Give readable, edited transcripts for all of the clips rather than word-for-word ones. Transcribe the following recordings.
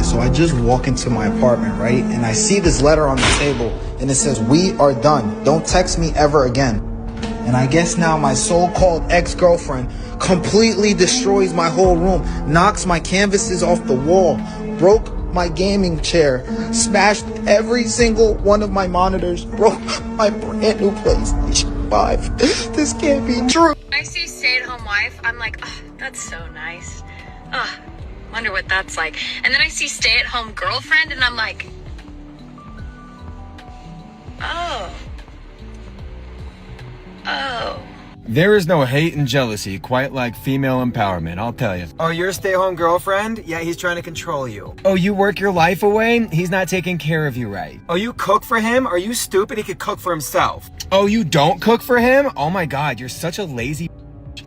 guys. So I just walk into my apartment, right? And I see this letter on the table and it says, "We are done. Don't text me ever again." And I guess now my so-called ex-girlfriend completely destroys my whole room, knocks my canvases off the wall, broke my gaming chair, smashed every single one of my monitors, broke my brand new PlayStation 5. This can't be true. I see stay-at-home wife, I'm like, oh, that's so nice. Oh, wonder what that's like. And then I see stay-at-home girlfriend and I'm like, oh. There is no hate and jealousy quite like female empowerment, I'll tell you. Oh, you're a stay-home girlfriend? Yeah, he's trying to control you. Oh, you work your life away? He's not taking care of you right. Oh, you cook for him? Are you stupid? He could cook for himself. Oh, you don't cook for him? Oh my God, you're such a lazy.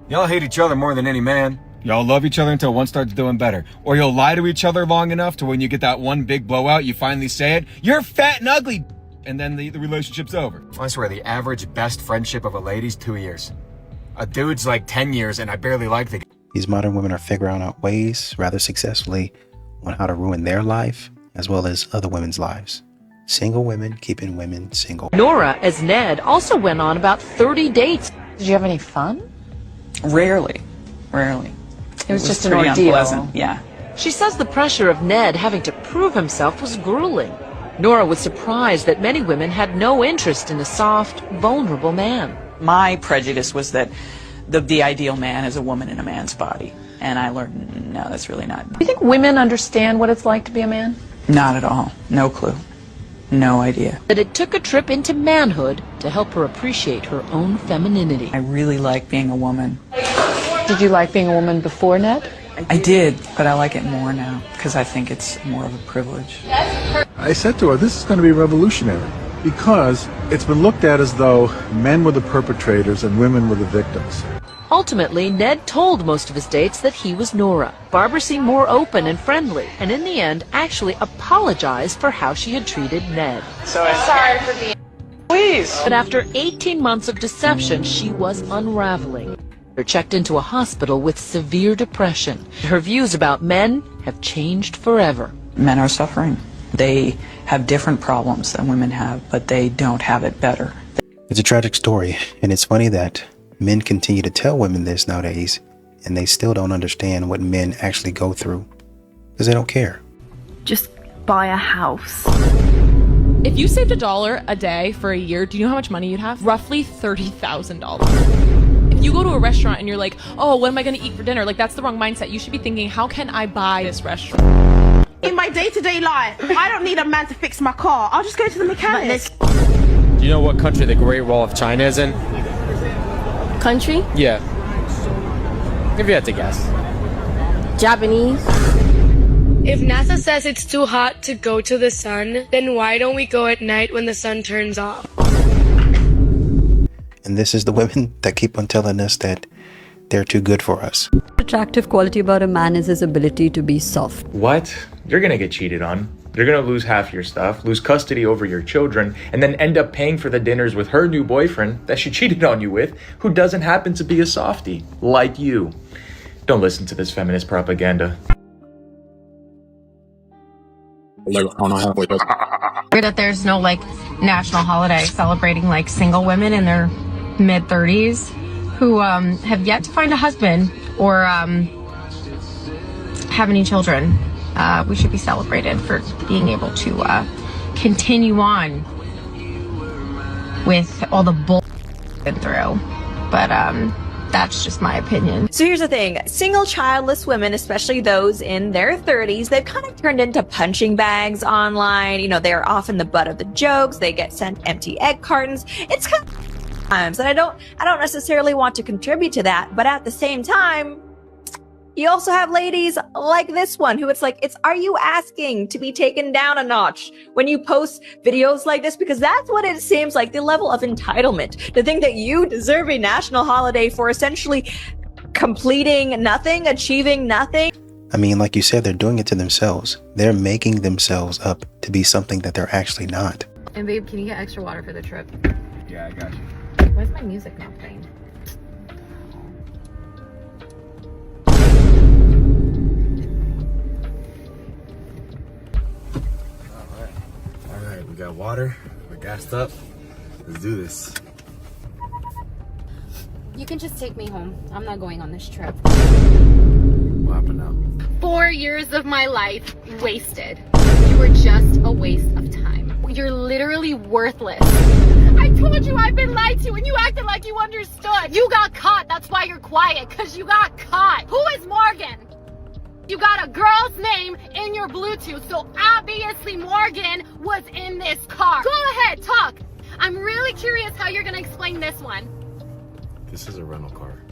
Y'all hate each other more than any man. Y'all love each other until one starts doing better. Or you'll lie to each other long enough to when you get that one big blowout, you finally say it, "You're fat and ugly," and then the relationship's over. I swear, the average best friendship of a lady's 2 years. A dude's like 10 years and I barely like the guy. These modern women are figuring out ways, rather successfully, on how to ruin their life as well as other women's lives. Single women keeping women single. Nora, as Ned, also went on about 30 dates. Did you have any fun? Rarely. It was just an ordeal. Unpleasant. Yeah. She says the pressure of Ned having to prove himself was grueling. Nora was surprised that many women had no interest in a soft, vulnerable man. My prejudice was that the ideal man is a woman in a man's body. And I learned, no, that's really not. Do you think women understand what it's like to be a man? Not at all. No clue. No idea. That it took a trip into manhood to help her appreciate her own femininity. I really like being a woman. Did you like being a woman before, Ned? I did, but I like it more now because I think it's more of a privilege. I said to her, this is going to be revolutionary because it's been looked at as though men were the perpetrators and women were the victims. Ultimately, Ned told most of his dates that he was Nora. Barbara seemed more open and friendly, and in the end actually apologized for how she had treated Ned. So sorry for being... Please! But after 18 months of deception, she was unraveling. Her checked into a hospital with severe depression. Her views about men have changed forever. Men are suffering. They have different problems than women have, but they don't have it better. It's a tragic story, and it's funny that men continue to tell women this nowadays, and they still don't understand what men actually go through, because they don't care. Just buy a house. If you saved $1 a day for a year, do you know how much money you'd have? Roughly $30,000. If you go to a restaurant and you're like, oh, what am I going to eat for dinner? Like, that's the wrong mindset. You should be thinking, how can I buy this restaurant? In my day-to-day life, I don't need a man to fix my car. I'll just go to the mechanic. Do you know what country the Great Wall of China is in? Country? Yeah. If you had to guess. Japanese. If NASA says it's too hot to go to the sun, then why don't we go at night when the sun turns off? And this is the women that keep on telling us that they're too good for us. Attractive quality about a man is his ability to be soft. What? You're gonna get cheated on. You're gonna lose half your stuff, lose custody over your children, and then end up paying for the dinners with her new boyfriend that she cheated on you with, who doesn't happen to be a softie, like you. Don't listen to this feminist propaganda. That there's no national holiday celebrating single women in their mid-30s who have yet to find a husband or have any children. We should be celebrated for being able to continue on with all the bull we've been through. But that's just my opinion. So here's the thing. Single childless women, especially those in their 30s, they've kind of turned into punching bags online. You know, they're often the butt of the jokes. They get sent empty egg cartons. It's kind of times, and I don't necessarily want to contribute to that, but at the same time, you also have ladies like this one who are you asking to be taken down a notch when you post videos like this? Because that's what it seems like, the level of entitlement to think that you deserve a national holiday for essentially completing nothing, achieving nothing. I mean, like you said, they're doing it to themselves. They're making themselves up to be something that they're actually not. And babe, can you get extra water for the trip? Yeah, I got you. Why's my music not playing? We got water. We're gassed up. Let's do this. You can just take me home. I'm not going on this trip. What happened now? 4 years of my life wasted. You were just a waste of time. You're literally worthless. I told you I've been lied to and you acted like you understood. You got caught. That's why you're quiet, because you got caught. Who is Morgan? You got a girl's name in your Bluetooth, so obviously Morgan was in this car. Go ahead, talk. I'm really curious how you're gonna explain this one. This is a rental car.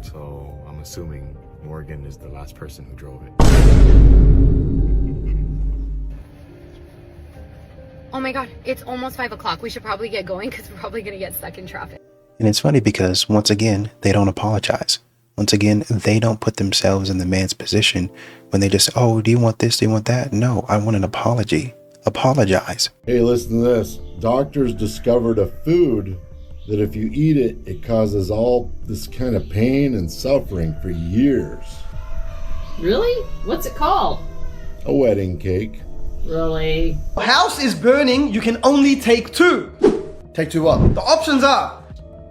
So I'm assuming Morgan is the last person who drove it. Oh my God, it's almost 5 o'clock. We should probably get going because we're probably gonna get stuck in traffic. And it's funny because, once again, they don't apologize. Once again, they don't put themselves in the man's position when they just, oh, do you want this? Do you want that? No, I want an apology. Apologize. Hey, listen to this. Doctors discovered a food that if you eat it, it causes all this kind of pain and suffering for years. Really? What's it called? A wedding cake. Really? House is burning, you can only take two. Take two what? The options are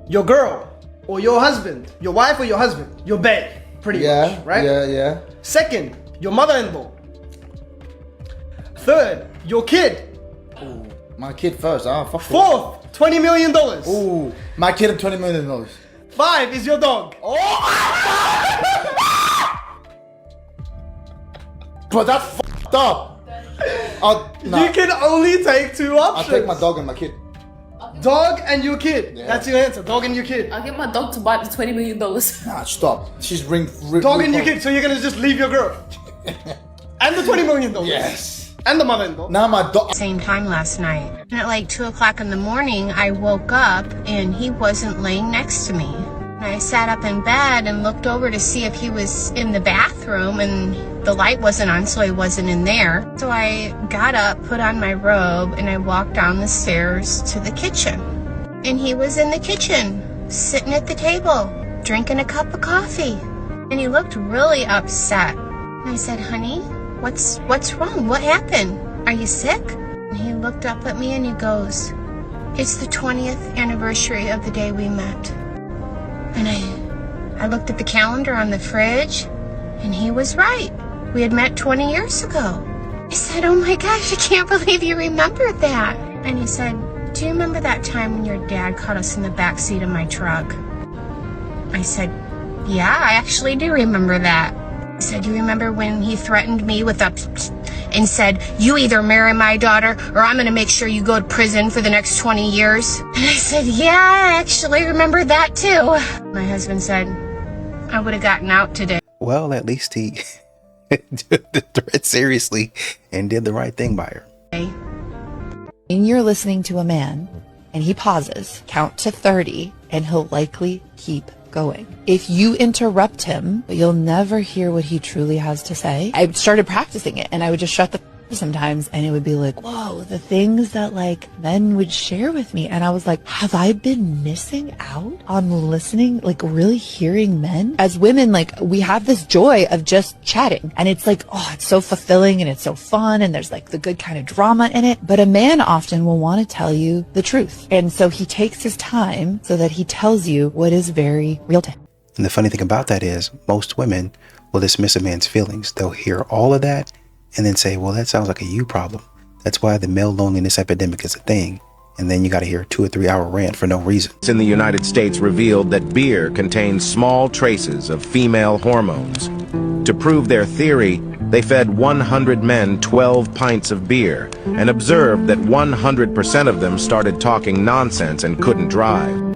your girl or your husband, your wife or your husband, your bae, pretty much, right? Yeah. Second, your mother-in-law. Third, your kid. Ooh, my kid first. Fuck. Fourth, $20 million. Ooh, my kid and $20 million. 5 is your dog. But that's fucked up. Nah. You can only take two options. I'll take my dog and my kid. Dog and your kid. Yeah. That's your answer. Dog and your kid. I'll get my dog to buy the $20 million. Nah, stop. She's dog and your kid. So you're gonna just leave your girl and the $20 million. Yes. And the mother-in-law. Now my dog. Same time last night. And at like 2 o'clock in the morning, I woke up and he wasn't laying next to me. I sat up in bed and looked over to see if he was in the bathroom, and the light wasn't on, so he wasn't in there. So I got up, put on my robe, and I walked down the stairs to the kitchen. And he was in the kitchen, sitting at the table, drinking a cup of coffee. And he looked really upset. And I said, honey, what's wrong? What happened? Are you sick? And he looked up at me and he goes, it's the 20th anniversary of the day we met. And I looked at the calendar on the fridge, and he was right. We had met 20 years ago. I said, oh my gosh, I can't believe you remembered that. And he said, do you remember that time when your dad caught us in the back seat of my truck? I said, yeah, I actually do remember that. He said, you remember when he threatened me with and said, you either marry my daughter or I'm going to make sure you go to prison for the next 20 years. And I said, yeah, I actually remember that too. My husband said, I would have gotten out today. Well, at least he took the threat seriously and did the right thing by her. And you're listening to a man and he pauses, count to 30, and he'll likely keep going. If you interrupt him, you'll never hear what he truly has to say. I started practicing it and I would just shut the sometimes and it would be like, whoa, the things that like men would share with me. And I was like, have I been missing out on listening, like really hearing men? As women, like we have this joy of just chatting and it's like, oh, it's so fulfilling and it's so fun and there's like the good kind of drama in it. But a man often will want to tell you the truth. And so he takes his time so that he tells you what is very real to him. And the funny thing about that is most women will dismiss a man's feelings. They'll hear all of that and then say, well, that sounds like a you problem. That's why the male loneliness epidemic is a thing. And then you got to hear a 2 or 3 hour rant for no reason. In the United States revealed that beer contains small traces of female hormones. To prove their theory, they fed 100 men 12 pints of beer and observed that 100% of them started talking nonsense and couldn't drive.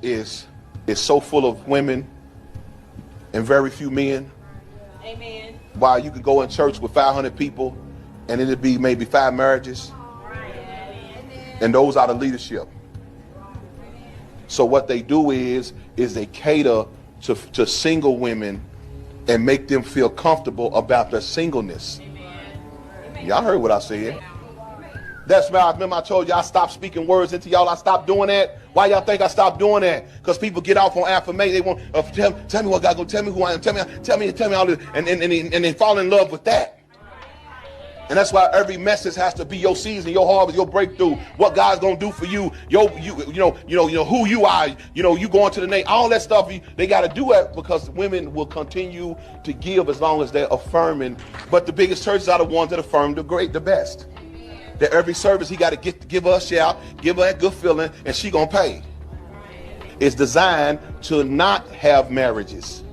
Is so full of women and very few men. Amen. While you could go in church with 500 people and it'd be maybe 5 marriages. And those are the leadership. So what they do is they cater to single women and make them feel comfortable about their singleness. Y'all heard what I said. That's why I remember I told y'all I stopped speaking words into y'all. I stopped doing that. Why y'all think I stopped doing that? Because people get off on affirmation. They want tell me what God go. Tell me who I am. Tell me all this, and they fall in love with that. And that's why every message has to be your season, your harvest, your breakthrough. What God's gonna do for you, you know who you are. You know, you going to the name, all that stuff. They got to do it because women will continue to give as long as they're affirming. But the biggest churches are the ones that affirm the best. That every service he got to give her a shout, give her that good feeling, and she gonna pay. It's designed to not have marriages.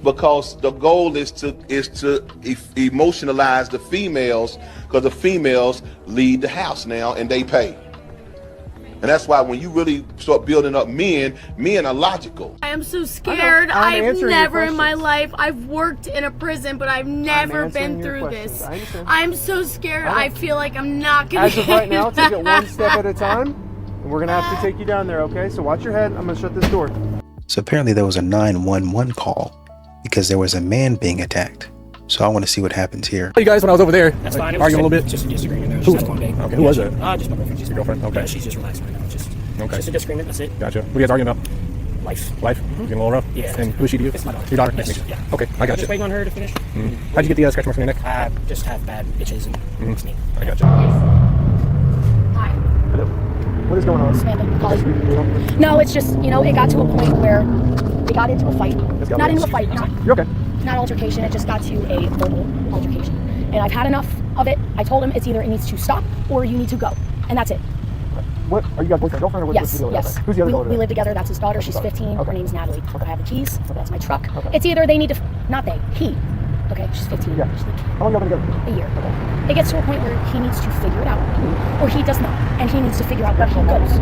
Because the goal is to emotionalize the females, because the females lead the house now and they pay. And that's why when you really start building up men are logical. I am so scared. I've never in my life, I've worked in a prison, but I've never been through this. I'm so scared. I feel like I'm not gonna As of right now, take it one step at a time. And we're gonna have to take you down there, okay? So watch your head. I'm gonna shut this door. So apparently there was a 911 call because there was a man being attacked. So I want to see what happens here. You guys, when I was over there, That's fine. arguing a little bit. Just a disagreement. There was Who? just one day. Okay, who was it? Just my girlfriend. Just your girlfriend. Okay. Yeah, she's just relaxing right now. Just okay. a disagreement. That's it. Gotcha. What are you guys arguing about? Life. Life? Getting a little rough? Yeah. And who is she to you? It's my daughter. Your daughter? Yes. Nice to meet you. Yeah. Okay, I got Just you. waiting on her to finish. How'd you get the scratch marks on your neck? I just have bad itches and knee. I got you. Hi. Hello. What is going on? Samantha, calling. No, it's just, it got to a point where they got into a fight. Not into a fight. You're okay. Not altercation. It just got to a verbal altercation. And I've had enough of it. I told him it's either it needs to stop or you need to go. And that's it. What? Are you guys boyfriend, girlfriend, or what's Yes, the deal? yes. Okay. Who's the other daughter? We live together. That's his daughter. She's 15. Her name's Natalie. I have the keys. That's my truck. It's either they need to, not they, he. Okay, she's 15. Yeah. How long have you been together? A year. It gets to a point where he needs to figure it out. Or he does not. And he needs to figure out where he goes.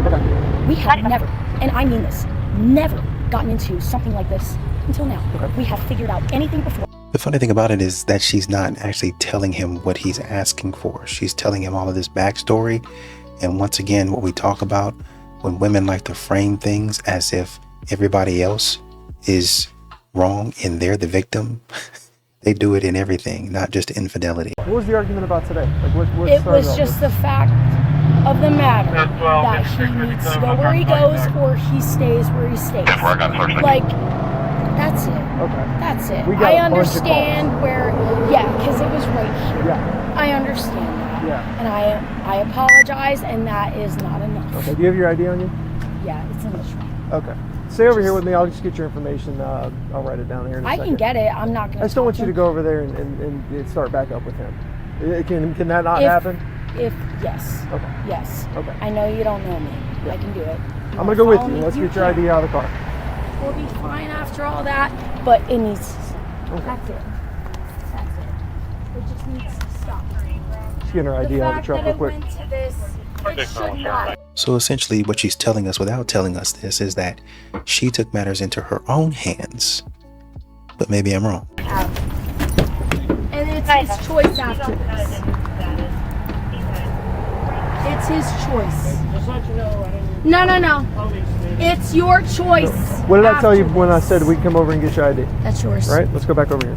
We have never, and I mean this, never gotten into something like this until now. We have figured out anything before. The funny thing about it is that she's not actually telling him what he's asking for. She's telling him all of this backstory. And once again, what we talk about when women like to frame things as if everybody else is wrong and they're the victim. They do it in everything, not just infidelity. What was the argument about today? Like, what It was just the fact of the matter that he needs to go where he goes or he stays where he stays. Like, that's it. Okay. That's it. We got I a bunch of understand where, because it was right here. Yeah. I understand that. Yeah. And I apologize, and that is not enough. Okay. Do you have your ID on you? Yeah, it's in the truck. Okay. Stay over here with me. I'll just get your information. I'll write it down here in a I second. can get it. I'm not going to. I just don't want you to go over there and start back up with him. Can that not happen? Yes. Okay. Yes. Okay. I know you don't know me. Yeah. I can do it. I'm going to go with you. Let's get your ID out of the car. We'll be fine after all that, but it needs to stop. Okay. That's it. That's it. It just needs to stop. Just getting her ID out of the truck real quick. Went to this, it should not. So essentially what she's telling us without telling us this is that she took matters into her own hands. But maybe I'm wrong. And it's his choice after this. It's his choice. No. It's your choice. What did I tell you when I said we'd come over and get your ID? That's yours. Right? Let's go back over here.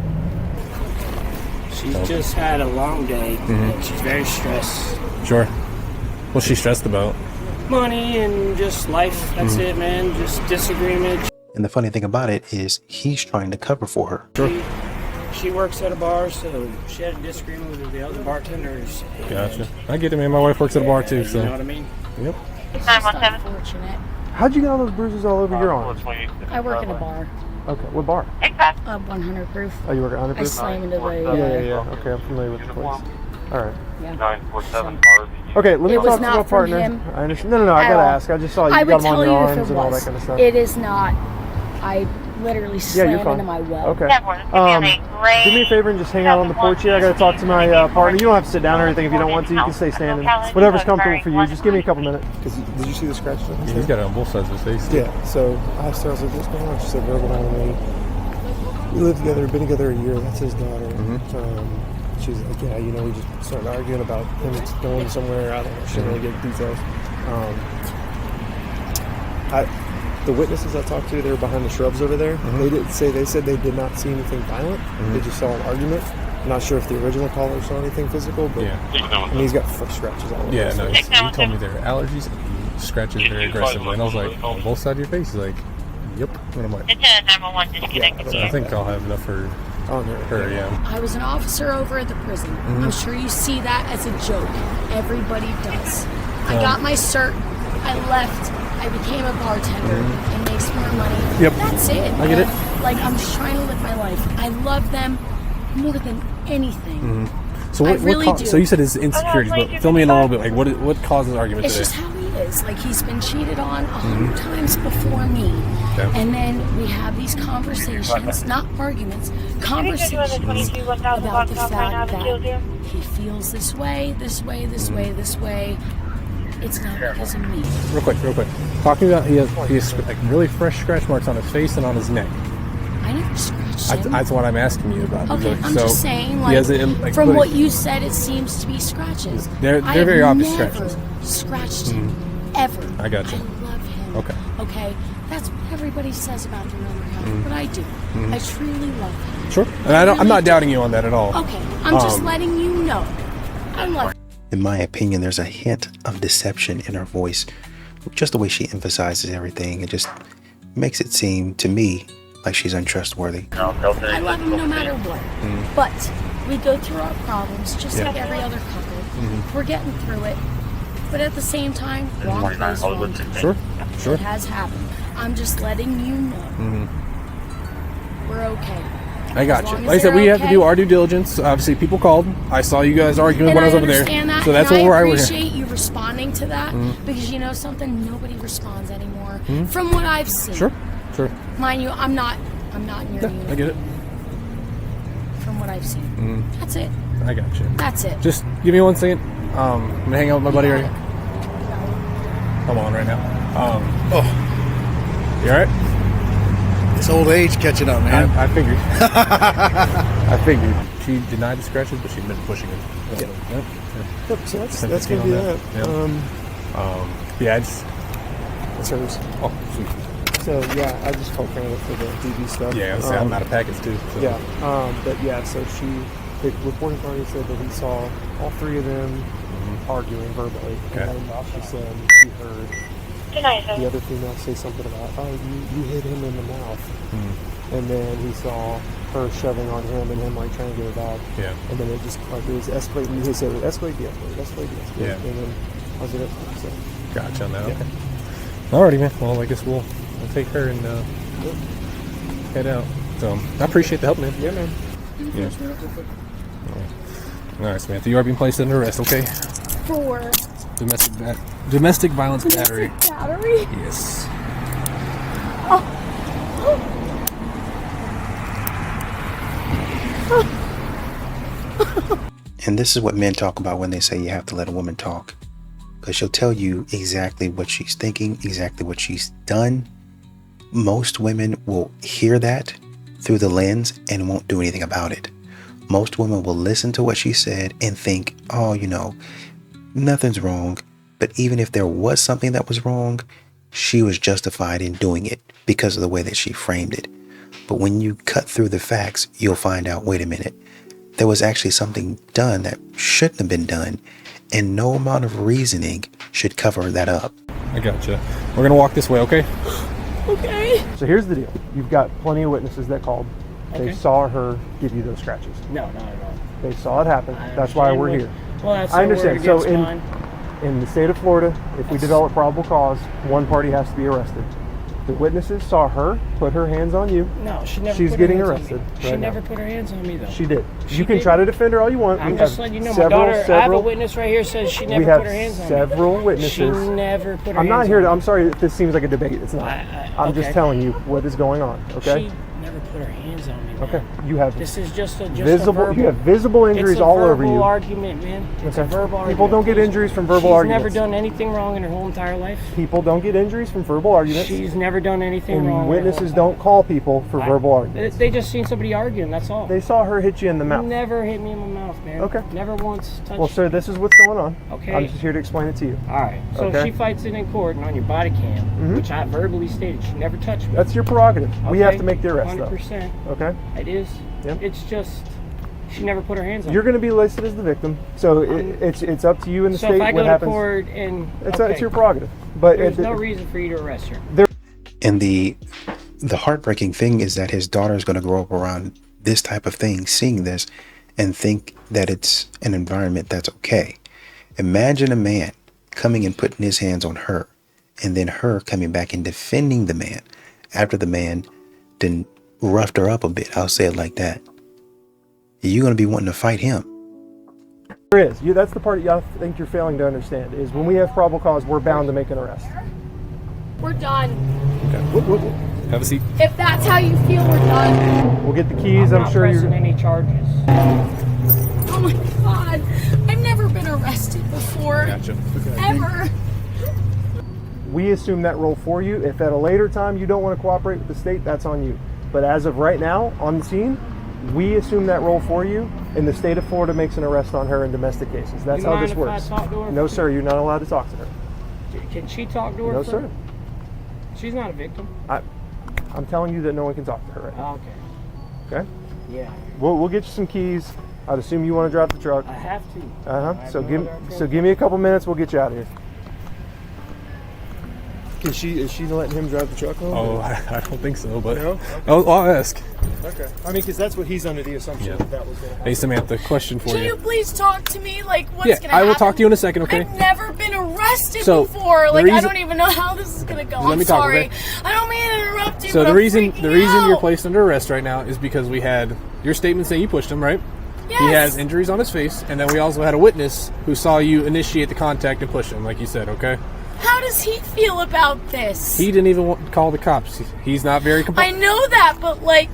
She's just had a long day. And she's very stressed. Sure. What's she stressed about? Money and just life. That's it, man. Just disagreement. And the funny thing about it is he's trying to cover for her. Sure. She works at a bar, so she had a disagreement with the other bartenders. Gotcha. I get it, man. My wife works at a bar too, so. You know what I mean? Yep. It's just unfortunate. How'd you get all those bruises all over your arm? I work in a bar. Okay, what bar? 100 proof. Oh, you work at 100 proof? I slam into the... Yeah. Okay, I'm familiar with the place. All right. Yeah. 947 Okay, let me It was talk to not my from partner. him I understand. No, I at gotta all. ask. I just saw you I got would them on tell your you if arms it and all that was. kind of stuff. It is not. I literally Yeah, slammed you're fine. into my well. Okay. Do me a favor and just hang out on the porch here. I gotta talk to my partner. You don't have to sit down or anything if you don't want to. You can stay standing. Whatever's comfortable for you. Just give me a couple minutes. Did you see the scratches? Yeah, he's got it on both sides of his face. Yeah. So I asked her, I was like, what's going on? She said, verbal on me. We lived together, been together a year. That's his daughter. She's like, yeah, we just started arguing about him going somewhere. I don't know. She didn't really get details. The witnesses I talked to, they were behind the shrubs over there. They said they did not see anything violent. They just saw an argument. I'm not sure if the original caller saw anything physical, but he's got foot scratches all over. Yeah, no, he told me there were allergies and he scratches very aggressively. And I was like, on both sides of your face? He's like, Yep. What am I? It's a 911 disconnected. I think I'll have enough for her, yeah. I was an officer over at the prison. I'm sure you see that as a joke. Everybody does. I got my cert. I left. I became a bartender and make some more money. Yep. That's it. I get it. Like, I'm just trying to live my life. I love them more than anything. So I really do. So you said it's insecurities, but fill me in a little bit. Like, what causes argument It's today? just how he is. Like, he's been cheated on 100 times before me. Okay. And then we have these conversations, not arguments, conversations about the fact that he feels this way, this way, this way, this way. It's not because of me. Real quick. Talking about he has like really fresh scratch marks on his face and on his neck. I never scratched him. That's what I'm asking you about. Okay, I'm so just saying, he like, has it, from what you said, it seems to be scratches. They're I have very obvious never scratches. Scratched him, ever. I got you. I love him. Okay, that's what everybody says about the number half, but I do. I truly love him. Sure, and I'm not doubting you on that at all. Okay, I'm just letting you know. I love him. In my opinion, there's a hint of deception in her voice. Just the way she emphasizes everything, it just makes it seem to me like she's untrustworthy. I love him no matter what. But we go through our problems just like every other couple. We're getting through it. But at the same time, wrong place, wrong time. Sure. It has happened. I'm just letting you know. We're okay. I got As you. long Like I as said, we they're have to okay. do our due diligence. Obviously, people called. I saw you guys arguing And when I was over understand there. that, So that's and what I we're here. appreciate you responding to that because you know something, nobody responds anymore. From what I've seen. Sure. Mind you, I'm not in your unit. I get it. From what I've seen. That's it. I got you. That's it. Just give me 1 second. I'm gonna hang out with my buddy right here. I'm on right now. You alright? It's old age catching up, man. I figured. I figured. She denied the scratches, but she'd been pushing it. Yep, so that's gonna be that. Yeah, I just. That's hers. Oh, sweet. So yeah, I just called Canada for the DB stuff. Yeah, I'm out of packets too. So. Yeah, but yeah, so the reporting party said that he saw all three of them arguing verbally, and then she said she heard the other female say something about, oh, you hit him in the mouth, and then he saw her shoving on him and him like trying to get her back. Yeah. And then it just like it was escalating. He said escalate, de-escalate. Yeah. And then I was at it. So. Gotcha on that. Yeah. Okay. Alrighty, man. Well, I guess we'll take her and head out. So I appreciate the help, man. Yeah, man. Yeah. All right, Samantha. You are being placed under arrest. Okay. For Domestic violence battery. battery? Yes. And this is what men talk about when they say you have to let a woman talk. Because she'll tell you exactly what she's thinking, exactly what she's done. Most women will hear that through the lens and won't do anything about it. Most women will listen to what she said and think, oh, nothing's wrong. But even if there was something that was wrong, she was justified in doing it because of the way that she framed it. But when you cut through the facts, you'll find out, wait a minute, there was actually something done that shouldn't have been done, and no amount of reasoning should cover that up. I gotcha. We're gonna walk this way, okay? Okay. So here's the deal. You've got plenty of witnesses that called. They Okay. saw her give you those scratches. No, not at all. They saw it happen. I That's why we're understand here. Well, that's I understand. So So we're against in the state of Florida, if we develop probable cause, one party has to be arrested. The witnesses saw her put her hands on you. No, she never. She's put her getting hands on arrested. me. She right never now. put her hands on me though. She did. She You can did. try to defend her all you want. I'm We just have letting you know. several, My daughter. I have a several- witness right here says she we never have put her hands on me. several witnesses. She never put her I'm hands not here on to. me. I'm sorry if this seems like a debate. It's not. I'm just okay. telling you what is going on. Okay. She never put her hands on me. Man. Okay. You have. This is just a visible. A verbal, you have visible injuries it's a all over verbal you. argument, man. It's a verbal argument. People don't get injuries from verbal She's arguments. never done anything wrong in her whole entire life. People don't get injuries from verbal arguments. She's never done anything and wrong. witnesses don't call people for verbal arguments. They just seen somebody arguing. That's all. They saw her hit you in the mouth. Never hit me in my mouth, man. Okay. Never once touched. Well, sir, this is what's going on. Okay. I'm just here to explain it to you. All right. So okay. if she fights it in court and on your body cam, which I verbally stated, she never touched me. That's your prerogative. Okay. We have to make the arrest, 100%. though. Okay. It is. Yep. It's just she never put her hands on. You're going to be listed as the victim, so it's up to you in the so state if I what go happens. to court and it's your prerogative. But there's no reason for you to arrest her. In the the heartbreaking thing is that his daughter is going to grow up around this type of thing, seeing this, and think that it's an environment that's okay. Imagine a man coming and putting his hands on her, and then her coming back and defending the man after the man then roughed her up a bit. I'll say it like that. You're going to be wanting to fight him. There is. That's the part I think you're failing to understand, is when we have probable cause, we're bound to make an arrest. We're done. Okay. Have a seat. If that's how you feel, we're done. We'll get the keys. I'm sure you're... any charges. Oh my God. I've never been arrested before. Gotcha. Ever. We assume that role for you. If at a later time you don't want to cooperate with the state, that's on you. But as of right now, on the scene, we assume that role for you, and the state of Florida makes an arrest on her in domestic cases. That's how this works. If I talk to her? No, sir, you're not allowed to talk to her. Can she talk to her? No, sir. She's not a victim. I'm telling you that no one can talk to her right now. Okay. Okay? Yeah. We'll get you some keys. I'd assume you want to drive the truck. I have to. So give me a couple minutes. We'll get you out of here. Is she letting him drive the truck home? Oh, I don't think so, but No? I'll ask. Okay. I mean, because that's what he's under the assumption that was going to happen. Hey, Samantha, question for Can you please talk to me? Like, what's Yeah, gonna happen? I will talk to you in a second, okay? I've never been arrested So, before. the Like, I reason- don't even know how this is gonna go. Let I'm me talk, sorry. okay? I don't mean to interrupt you. So but the I'm reason freaking you're out. placed under arrest right now is because we had your statement saying you pushed him, right? Yes. He has injuries on his face, and then we also had a witness who saw you initiate the contact and push him, like you said, okay? How does he feel about this? He didn't even want to call the cops. He's not very I know that, but like,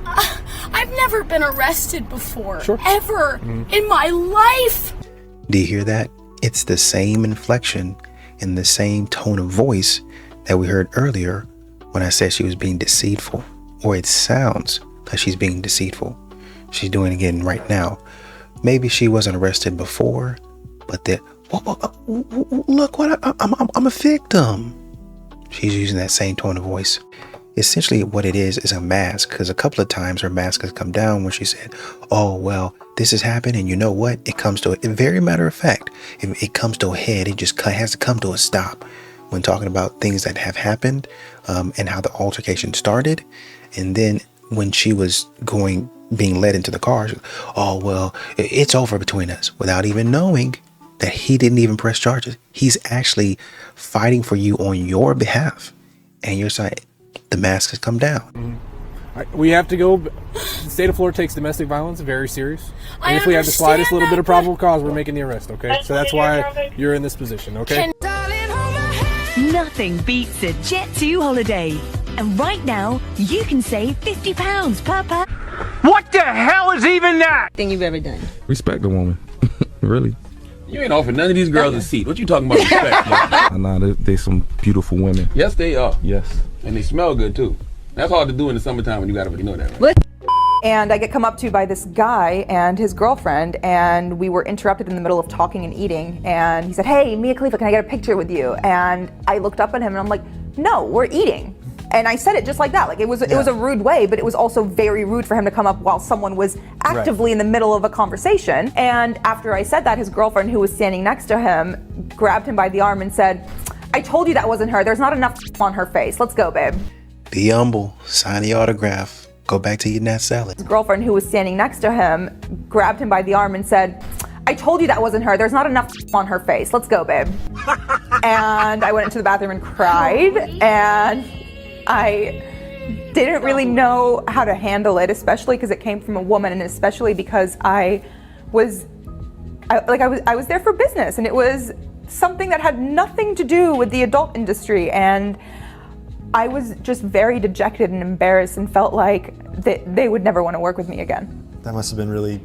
I've never been arrested before. Sure. Ever Mm-hmm. in my life. Do you hear that? It's the same inflection and the same tone of voice that we heard earlier when I said she was being deceitful, or it sounds like she's being deceitful. She's doing it again right now. Maybe she wasn't arrested before, but that, look what I'm a victim. She's using that same tone of voice. Essentially what it is a mask, because a couple of times her mask has come down when she said, oh, well, this has happened, and you know what? It comes to a very matter of fact. It comes to a head. It just has to come to a stop when talking about things that have happened and how the altercation started. And then when she was being led into the car, she, oh, well, it's over between us, without even knowing that he didn't even press charges. He's actually fighting for you on your behalf. And you're saying the mask has come down. Mm-hmm. We have to go. The state of Florida takes domestic violence very serious. And if we have the slightest little bit of probable cause, we're making the arrest, okay? So that's why you're in this position, okay? Nothing beats a Jet2 holiday. And right now, you can save £50 per person. What the hell is even that? Thing you've ever done. Respect a woman. Really. You ain't offered none of these girls a seat. What you talking about respect, man? Nah, they some beautiful women. Yes, they are. Yes. And they smell good, too. That's hard to do in the summertime when you gotta know that, right? And I get come up to by this guy and his girlfriend, and we were interrupted in the middle of talking and eating, and he said, hey, Mia Khalifa, can I get a picture with you? And I looked up at him and I'm like, no, we're eating. And I said it just like that. Like it was a rude way, but it was also very rude for him to come up while someone was actively in the middle of a conversation. And after I said that, his girlfriend, who was standing next to him, grabbed him by the arm and said, I told you that wasn't her. There's not enough on her face. Let's go, babe. Be humble, sign the autograph, go back to eating that salad. His girlfriend, who was standing next to him, grabbed him by the arm and said, I told you that wasn't her. There's not enough on her face. Let's go, babe. And I went into the bathroom and cried, and I didn't really know how to handle it, especially because it came from a woman, and especially because I was there for business, and it was something that had nothing to do with the adult industry, and I was just very dejected and embarrassed and felt like they would never want to work with me again. That must have been really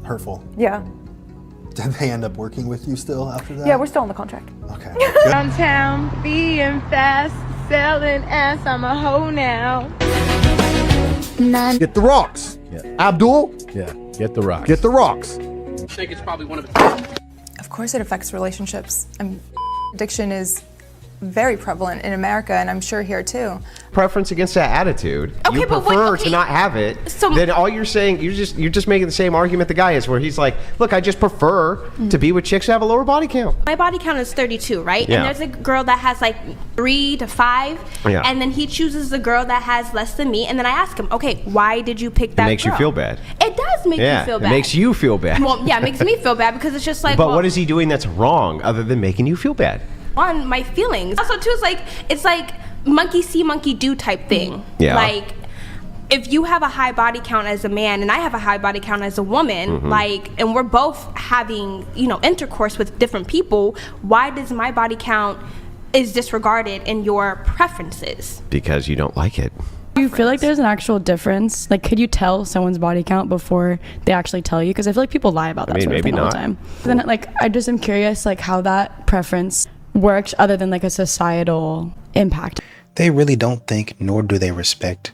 hurtful. Yeah. Did they end up working with you still after that? Yeah, we're still on the contract. Okay. Downtown, being fast, selling ass, I'm a hoe now. Get the rocks. Yeah. Abdul? Yeah, get the rocks. Get the rocks. I think it's probably one of the... Of course it affects relationships. Addiction is very prevalent in America, and I'm sure here too. Preference against that attitude. Okay, You but prefer what- to not have it. Then all you're saying, you're just making the same argument the guy is, where he's like, look, I just prefer to be with chicks who have a lower body count. My body count is 32, right? Yeah. And there's a girl that has like 3 to 5, Yeah. and then he chooses the girl that has less than me, and then I ask him, okay, why did you pick that It makes you girl? feel bad. It does make Yeah, me feel bad. it makes you feel bad. Well, yeah, it makes me feel bad because it's just like, But well, what is he doing that's wrong other than making you feel bad? on my feelings. Also, too, it's like monkey see, monkey do type thing. Yeah. Like, if you have a high body count as a man and I have a high body count as a woman, and we're both having, intercourse with different people, why does my body count is disregarded in your preferences? Because you don't like it. Do you feel like there's an actual difference? Like, could you tell someone's body count before they actually tell you? Because I feel like people lie about that sort of maybe thing all the not. time. Then, I just am curious, how that preference works other than a societal impact. They really don't think, nor do they respect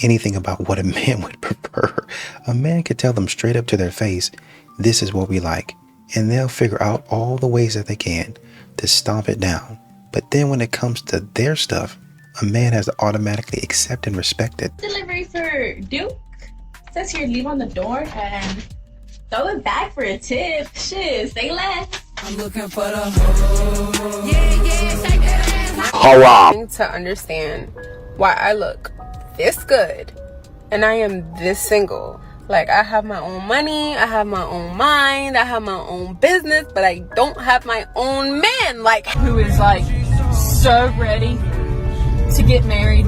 anything about what a man would prefer. A man could tell them straight up to their face, this is what we like. And they'll figure out all the ways that they can to stomp it down. But then when it comes to their stuff, a man has to automatically accept and respect it. Delivery for Duke. It says here, leave on the door and throw it back for a tip. Shit, say less. I'm looking for the to understand why I look this good and I am this single. Like, I have my own money, I have my own mind, I have my own business, but I don't have my own man. Like, who is so ready to get married.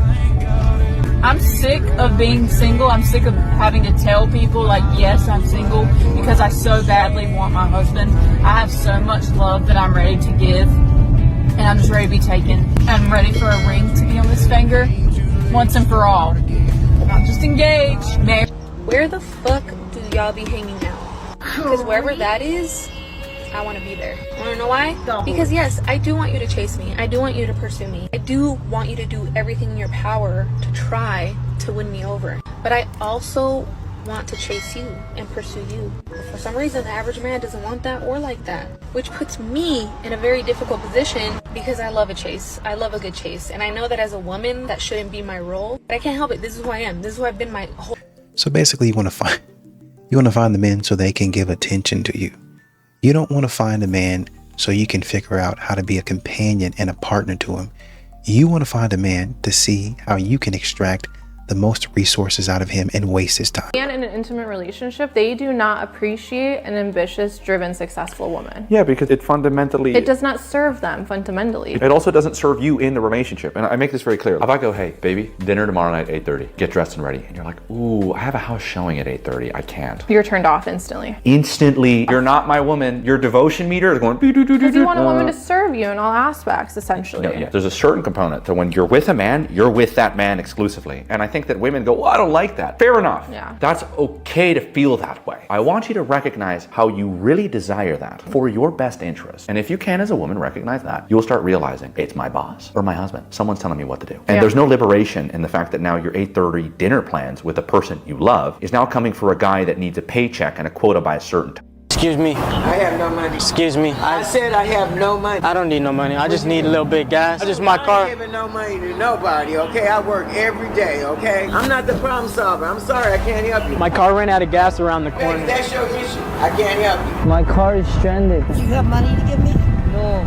I'm sick of being single. I'm sick of having to tell people yes, I'm single, because I so badly want my husband. I have so much love that I'm ready to give, and I'm just ready to be taken. I'm ready for a ring to be on this finger once and for all. Not just engaged, married. where the fuck do y'all be hanging out? Because wherever that is, I want to be there. Want to know why? Because yes, I do want you to chase me. I do want you to pursue me. I do want you to do everything in your power to try to win me over. But I also want to chase you and pursue you. But for some reason, the average man doesn't want that or like that, which puts me in a very difficult position because I love a chase. I love a good chase. And I know that as a woman, that shouldn't be my role, but I can't help it. This is who I am. This is who I've been my whole. So basically you want to find the men so they can give attention to you. You don't want to find a man so you can figure out how to be a companion and a partner to him. You want to find a man to see how you can extract the most resources out of him and waste his time. And in an intimate relationship, they do not appreciate an ambitious, driven, successful woman. Yeah, because it fundamentally... It does not serve them fundamentally. It also doesn't serve you in the relationship. And I make this very clear. If I go, hey, baby, dinner tomorrow night, 8:30, get dressed and ready. And you're like, ooh, I have a house showing at 8:30. I can't. You're turned off instantly. Instantly, you're not my woman. Your devotion meter is going... Because you want a woman to serve you in all aspects, essentially. No, yeah. There's a certain component to when you're with a man, you're with that man exclusively. And I think that women go, well, I don't like that. Fair enough. Yeah. That's okay to feel that way. I want you to recognize how you really desire that for your best interest. And if you can, as a woman, recognize that, you'll start realizing it's my boss or my husband. Someone's telling me what to do. And there's no liberation in the fact that now your 8:30 dinner plans with a person you love is now coming for a guy that needs a paycheck and a quota by a certain time. Excuse me. I have no money. Excuse me. I said I have no money. I don't need no money. I just need a little bit of gas. Just my car. I ain't giving no money to nobody, okay? I work every day, okay? I'm not the problem solver. I'm sorry, I can't help you. My car ran out of gas around the corner. Hey, that's your issue. I can't help you. My car is stranded. You have money to give me? No.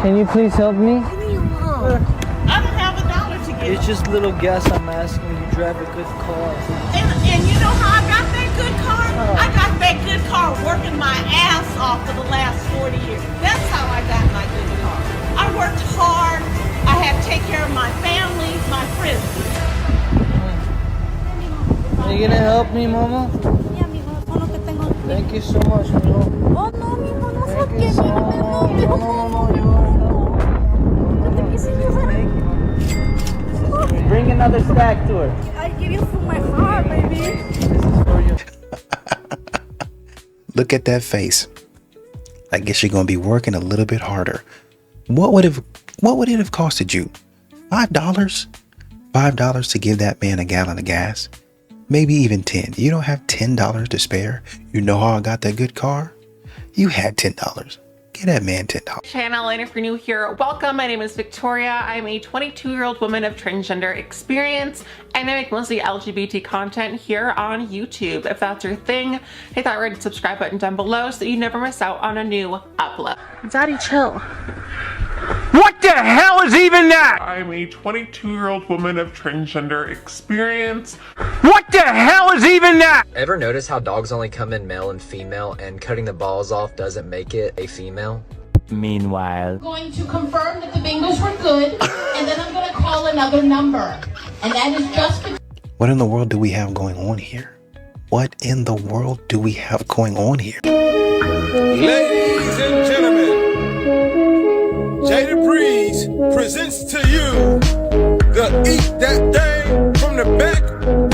Can you please help me? I don't have $1 to give. It's just little gas I'm asking. You drive a good car. And you know how I got that good car? I got that good car working my ass off for the last 40 years. That's how I got my good car. I worked hard. I had to take care of my family, my friends. Are you gonna help me, Mama? Thank you so much, mijo. Thank you so much. Bring another stack to her. I give you from my heart, baby. Look at that face. I guess you're going to be working a little bit harder. What would it have costed you? $5? $5 to give that man a gallon of gas? Maybe even 10. You don't have $10 to spare? You know how I got that good car? You had $10. Get that man $10. Channel, and if you're new here, welcome. My name is Victoria. I'm a 22-year-old woman of transgender experience, and I make mostly LGBT content here on YouTube. If that's your thing, hit that red subscribe button down below so you never miss out on a new upload. Daddy, chill. What the hell is even that? I'm a 22-year-old woman of transgender experience. What the hell is even that? Ever notice how dogs only come in male and female, and cutting the balls off doesn't make it a female? Meanwhile, I'm going to confirm that the bingos were good, and then I'm going to call another number. And that is just because... What in the world do we have going on here? What in the world do we have going on here? Ladies and gentlemen, Jada Breeze presents to you the Eat That Thing from the Back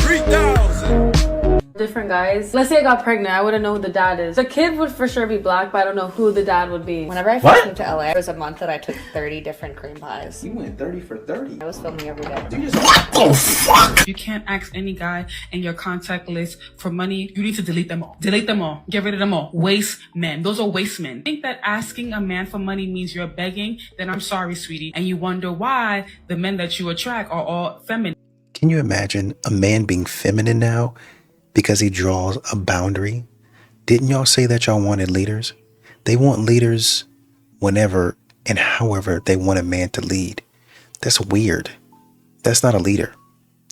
3000. Different guys. Let's say I got pregnant, I wouldn't know who the dad is. The kid would for sure be black, but I don't know who the dad would be. Whenever I first moved to LA, it was a month that I took 30 different cream pies. You went 30 for 30. I was filming every day. What the fuck? You can't ask any guy in your contact list for money. You need to delete them all. Delete them all. Get rid of them all. Waste men. Those are waste men. Think that asking a man for money means you're begging? Then I'm sorry, sweetie. And you wonder why the men that you attract are all feminine. Can you imagine a man being feminine now because he draws a boundary? Didn't y'all say that y'all wanted leaders? They want leaders whenever and however they want a man to lead. That's weird. That's not a leader.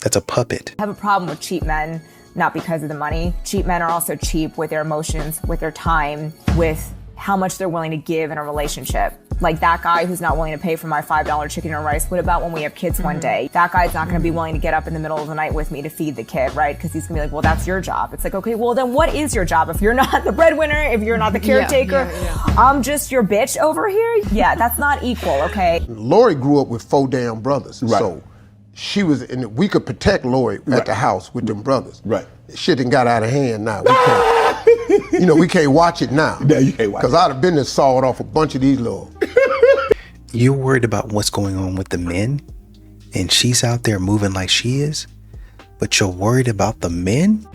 That's a puppet. I have a problem with cheap men, not because of the money. Cheap men are also cheap with their emotions, with their time, with how much they're willing to give in a relationship. Like that guy who's not willing to pay for my $5 chicken and rice. What about when we have kids one day? That guy's not going to be willing to get up in the middle of the night with me to feed the kid, right? Because he's going to be like, well, that's your job. It's like, okay, well then what is your job? If you're not the breadwinner, if you're not the caretaker, I'm just your bitch over here. Yeah, that's not equal, okay? Lori grew up with 4 damn brothers. Right. So she was, and we could protect Lori at the house with them brothers. Right. Shit done got out of hand now. We can't. You know, we can't watch it now. Yeah, you can't watch it. Because I'd have been there sawed off a bunch of these little. You're worried about what's going on with the men, and she's out there moving like she is, but you're worried about the men?